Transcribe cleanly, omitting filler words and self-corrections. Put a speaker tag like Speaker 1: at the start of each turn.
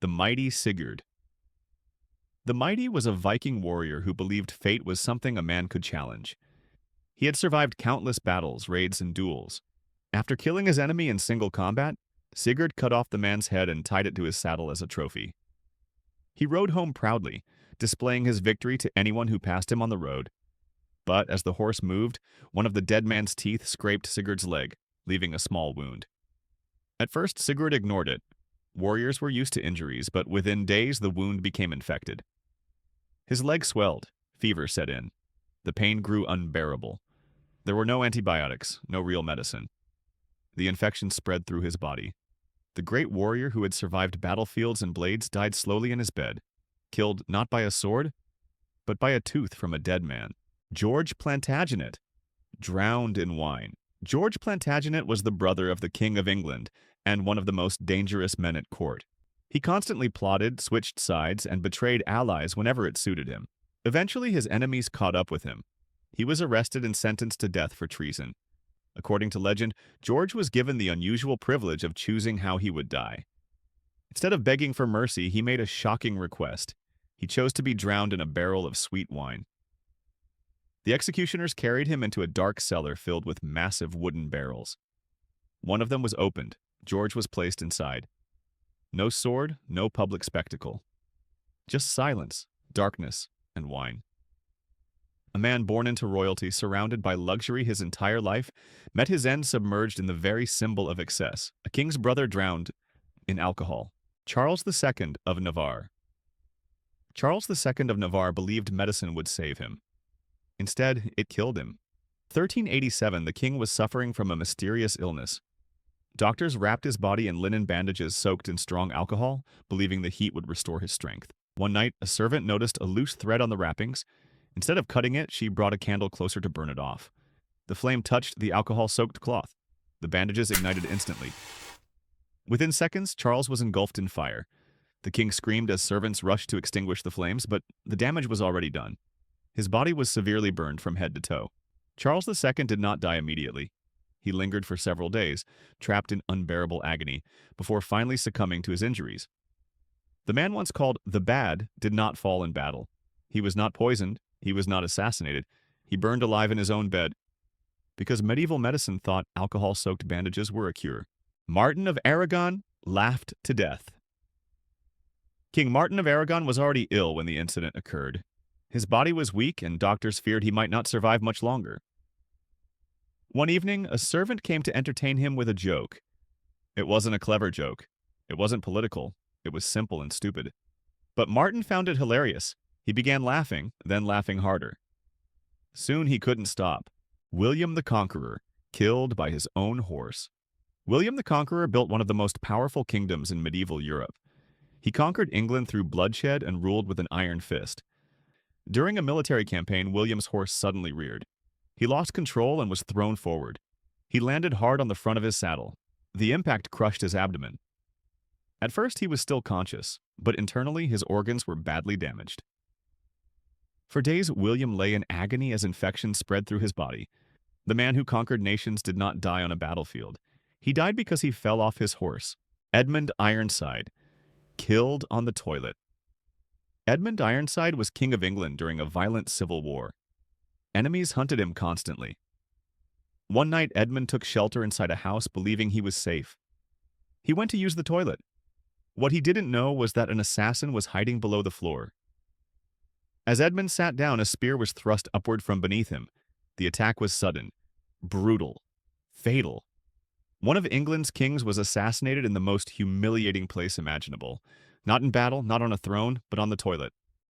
Speaker 1: The mighty Sigurd. The mighty was a Viking warrior who believed fate was something a man could challenge. He had survived countless battles, raids, and duels. After killing his enemy in single combat, Sigurd cut off the man's head and tied it to his saddle as a trophy. He rode home proudly, displaying his victory to anyone who passed him on the road. But as the horse moved, one of the dead man's teeth scraped Sigurd's leg, leaving a small wound. At first, Sigurd ignored it. Warriors were used to injuries, but within days the wound became infected. His leg swelled, fever set in. The pain grew unbearable. There were no antibiotics, no real medicine. The infection spread through his body. The great warrior who had survived battlefields and blades died slowly in his bed, killed not by a sword, but by a tooth from a dead man. George Plantagenet, drowned in wine. George Plantagenet was the brother of the King of England and one of the most dangerous men at court. He constantly plotted, switched sides, and betrayed allies whenever it suited him. Eventually, his enemies caught up with him. He was arrested and sentenced to death for treason. According to legend, George was given the unusual privilege of choosing how he would die. Instead of begging for mercy, he made a shocking request. He chose to be drowned in a barrel of sweet wine. The executioners carried him into a dark cellar filled with massive wooden barrels. One of them was opened. George was placed inside. No sword, no public spectacle. Just silence, darkness, and wine. A man born into royalty, surrounded by luxury his entire life, met his end submerged in the very symbol of excess. A king's brother drowned in alcohol. Charles II of Navarre. Charles II of Navarre believed medicine would save him. Instead, it killed him. 1387, the king was suffering from a mysterious illness. Doctors wrapped his body in linen bandages soaked in strong alcohol, believing the heat would restore his strength. One night, a servant noticed a loose thread on the wrappings. Instead of cutting it, she brought a candle closer to burn it off. The flame touched the alcohol-soaked cloth. The bandages ignited instantly. Within seconds, Charles was engulfed in fire. The king screamed as servants rushed to extinguish the flames, but the damage was already done. His body was severely burned from head to toe. Charles II did not die immediately. He lingered for several days, trapped in unbearable agony, before finally succumbing to his injuries. The man once called the Bad did not fall in battle. He was not poisoned. He was not assassinated. He burned alive in his own bed, because medieval medicine thought alcohol-soaked bandages were a cure. Martin of Aragon laughed to death. King Martin of Aragon was already ill when the incident occurred. His body was weak, and doctors feared he might not survive much longer. One evening, a servant came to entertain him with a joke. It wasn't a clever joke. It wasn't political. It was simple and stupid. But Martin found it hilarious. He began laughing, then laughing harder. Soon he couldn't stop. William the Conqueror, killed by his own horse. William the Conqueror built one of the most powerful kingdoms in medieval Europe. He conquered England through bloodshed and ruled with an iron fist. During a military campaign, William's horse suddenly reared. He lost control and was thrown forward. He landed hard on the front of his saddle. The impact crushed his abdomen. At first, he was still conscious, but internally his organs were badly damaged. For days, William lay in agony as infection spread through his body. The man who conquered nations did not die on a battlefield. He died because he fell off his horse. Edmund Ironside, killed on the toilet. Edmund Ironside was King of England during a violent civil war. Enemies hunted him constantly. One night, Edmund took shelter inside a house, believing he was safe. He went to use the toilet. What he didn't know was that an assassin was hiding below the floor. As Edmund sat down, a spear was thrust upward from beneath him. The attack was sudden, brutal, fatal. One of England's kings was assassinated in the most humiliating place imaginable. Not in battle, not on a throne, but on the toilet.